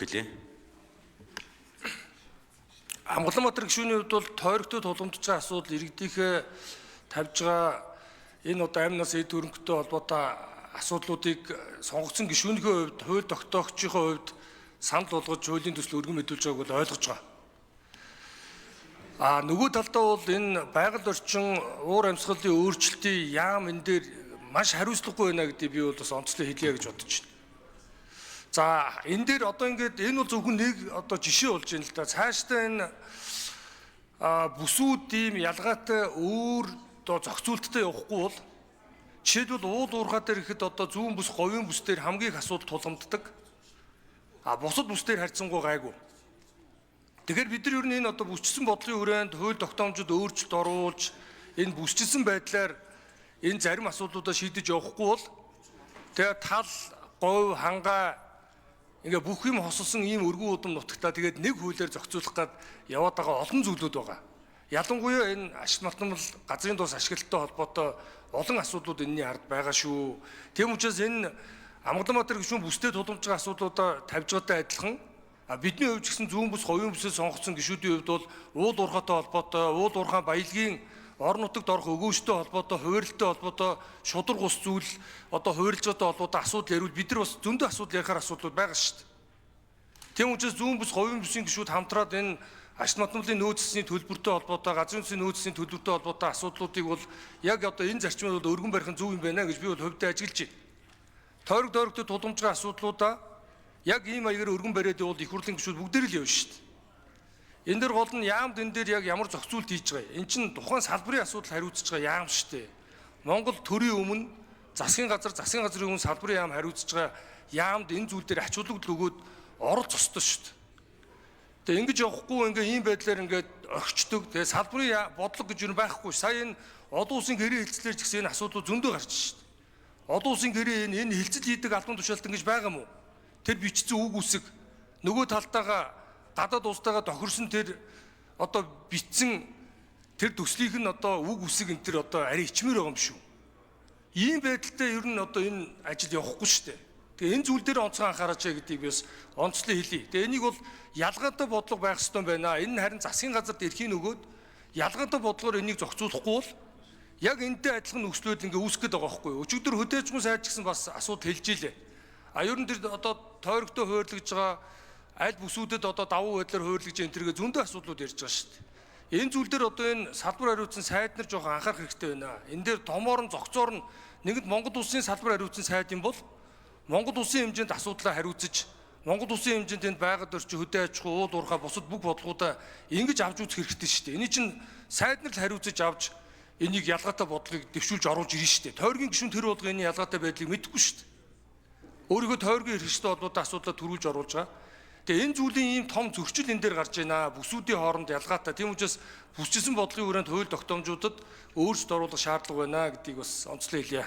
Билээ. Амгаланбаатар гишүүний хувьд бол тойрогтой тулгамдж байгаа асуудал иргэдийнхээ тавьж байгаа энэ одоо амь нас эд хөрөнгөтэй холбоотой асуудлуудыг сонгогдсон гишүүнийхээ хувьд хууль тогтоогчийн хувьд санал болгож хуулийн төсөл өргөн мэдүүлж байгааг бол ойлгож байгаа. Нөгөө талдаа бол энэ байгаль орчин уур амьсгалын өөрчлөлтийн яам энэ дээр маш хариуцлагагүй байна гэдгийг би бол бас онцлог хэлье гэж бодож байна. За энэ дээр одоо ингээд энэ бол зөвхөн нэг одоо жишээ болж байна л да. Цаашдаа энэ бүсүүд ийм ялгаатай өөр одоо зохицуулттай явахгүй бол жишээлбэл уул уурхай дээр ихэд одоо зүүн бүс, говийн бүс дээр хамгийн их асуудал тулгамддаг. Бусад бүс дээр харьцангуй гайгүй. Тэгэхээр бид нар ер нь энэ одоо бүсчсэн бодлогын хүрээнд хууль тогтоомжид өөрчлөлт оруулж энэ бүсчсэн байдлаар энэ зарим асуудлуудаа шийдэж явахгүй бол тэгээ тал, говь, хангаа ингээ бүх юм хосолсон ийм өргөн удам нутагтаа тэгээд нэг хуулиар зохицуулах гээд яваад байгаа олон зүйлүүд байгаа. Ялангуяа энэ ашиг мартамал газрын тус ашиглалттай холбоотой олон асуудлууд энэний ард байгаа шүү. Тийм учраас энэ Амгаланбаатар гишүүн бүстэй тулгамж байгаа асуудлуудаа тавьж байгаатай адилхан бидний хувьд ч гэсэн зүүн бүс, говийн бүсээс сонгогдсон гишүүдийн хувьд бол уул уурхайтай холбоотой, уул уурхай баялагын орон нутагт орох өгөөжтэй холбоотой, хувирлалтай холбоотой, шудраг ус зүйл одоо хувирлжаатай холбоотой асуудал ярил бид нар бас зөндөө асуудал ярихаар асуудлууд байгаа шүү дээ. Тийм учраас зүүн бүс, говийн бүсийн гишүүд хамтраад энэ ашиг мартамлын нөөцийн төлбөртэй холбоотой, газрын үсгийн нөөцийн төлбөртэй холбоотой асуудлуудыг бол яг одоо энэ зарчмыг бол өргөн барих нь зөв юм байна гэж би бол хувьдаа ажиллаж байна. Тойрогтой тулгамж байгаа асуудлуудаа яг ийм маягаар өргөн бариад бол их хурлын гишүүд бүгдээр л явна шүү дээ. Энэ дээр гол нь яамд энэ дээр яг ямар зохицуулт хийж байгаа. Эн чинь тухайн салбарын асуудал хариуцж байгаа яам шүү дээ. Монгол төрийн өмнө засгийн газрын өмнө салбарын яам хариуцж байгаа яамд энэ зүйл дээр ач холбогдол өгөөд оролцох ёстой шүү дээ. Тэгээ ингэж явахгүй ингээ ийм байдлаар ингээд орчдөг. Тэгээ салбарын бодлого гэж юу байхгүй. Сая энэ олон улсын гэрээ хэлцлэр ч гэсэн энэ асуудлууд зөндөө гарч шүү дээ. Олон улсын гэрээ энэ хэлцэл хийдэг албан тушаалтан гэж байгаа юм уу? Тэр бичсэн үг үсэг нөгөө талтайгаа гадаад улстайгаа тохирсон тэр одоо бичсэн тэр төслийнх нь одоо үг үсэг энэ тэр одоо арай ичмэр байгаа юм шүү. Ийм байдалтай ер нь одоо энэ ажил явахгүй шүү дээ. Тэгээ энэ зүйл дээр онцгой анхаараач гэдгийг би бас онцлог хэлье. Тэгээ энийг бол ялгаатай бодлого байх ёстой байна. Энэ нь харин засгийн газарт эрхийн нөгөөд ялгаатай бодлогоор энийг зохицуулахгүй бол яг энэтэй адилхан нөхцлүүд ингээ үүсгэж байгаа байхгүй юу? Өчигдөр хөдөөжмөн сайд гэсэн бас асуудал хэлж илээ. Ер нь тэр одоо тойрогтой хуурлагдж байгаа аль бүсүүдэд одоо давуу байдлаар хуурлагдж энэ төргээ зөндөө асуудлууд ярьж байгаа шүү дээ. Энэ зүйл дээр одоо энэ салбар хариуцсан сайд нар жоохон анхаарах хэрэгтэй байна. Энэ дээр томоор нь зогцоор нь нэгд Монгол улсын салбар хариуцсан сайд юм бол Монгол улсын хэмжээнд асуудлаа хариуцж Монгол улсын хэмжээнд энд байгаль орчин, хөдөө аж ахуй, уул уурхай бусад бүх бодлогуудаа ингэж авч үзэх хэрэгтэй шүү дээ. Эний чинь сайд нар л хариуцж авч энийг ялгаатай бодлогыг дэвшүүлж оруулж ирнэ шүү дээ. Тойргийн гишүүн тэр болгоо энэ ялгаатай байдлыг мэдэхгүй шүү дээ. Өөрийнхөө тойргийн эрхчтэй холбоотой асуудлаа төрүүлж оруулж байгаа. Тэгээ энэ зүйлийн ийм том зөрчил энэ дээр гарч байна. Бүсүүдийн хооронд ялгаатай. Тийм учраас бүсчсэн бодлогын хүрээнд хууль тогтоомжуудад өөрчлөлт оруулах шаардлага байна гэдгийг бас онцлог хэлье.